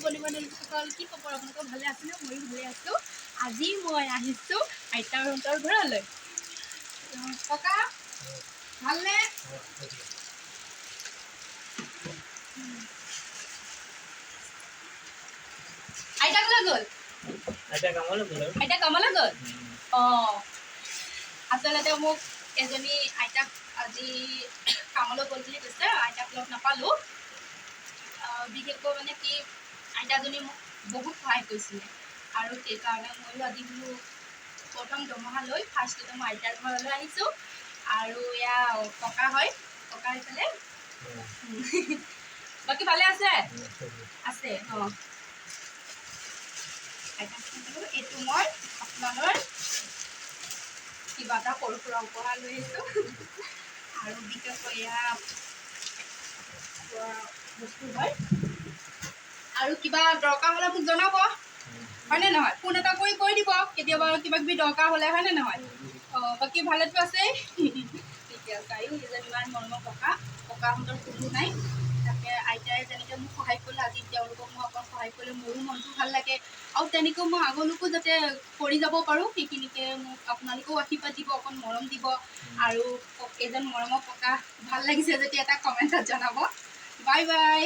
বন্ধু-বান্ধৱীসকল কি খবৰ আপোনালোকৰ ভালে আছেনে? ময়ো ভালে আছোঁ। আজি মই আহিছোঁ আইতাহঁতৰ ঘৰলৈ। ককা ভালনে? আইতা ক'লৈ গ'ল? আইতা কামলৈ গ'ল? অঁ, আচলতে মোক এজনী আইতাক আজি কামলৈ গ'ল বুলি কৈছে। আইতাক লগ নাপালোঁ। বিশেষকৈ মানে কি আইতাজনী মোক বহুত সহায় কৰিছিলে আৰু সেইকাৰণে ময়ো আজি বোলো প্ৰথম দৰমহা লৈ ফাৰ্ষ্টতে মই আইতাৰ ঘৰলৈ আহিছোঁ। আৰু এয়া ককা হয়, ককা এইফালে। বাকী ভালে আছে? আছে অঁ। আইতাক এইটো মই আপোনালৈ কিবা এটা সৰু সুৰা উপহাৰ লৈ আহিছোঁ। আৰু বিশেষকৈ এয়া বস্তু হয়। আৰু কিবা দৰকাৰ হ'লে মোক জনাব, হয়নে নহয়? ফোন এটা কৰি কৈ দিব কেতিয়াবা কিবা কিবি দৰকাৰ হ'লে, হয়নে নহয়? অঁ, বাকী ভালেতো আছেই? ঠিকে আছে। আৰু এইজন ইমান মৰমৰ ককা, ককাহঁতৰ কোনো নাই। তাকে আইতাই যেনেকৈ মোক সহায় কৰিলে, আজি তেওঁলোকক মই অকণ সহায় কৰিলে মোৰো মনটো ভাল লাগে। আৰু তেনেকৈ মই আগলৈকো যাতে কৰি যাব পাৰোঁ, সেইখিনিকে মোক আপোনালোকেও আশীৰ্বাদ দিব, অকণ মৰম দিব। আৰু এইজন মৰমৰ ককা ভাল লাগিছে যদি এটা কমেণ্টত জনাব। Bye bye.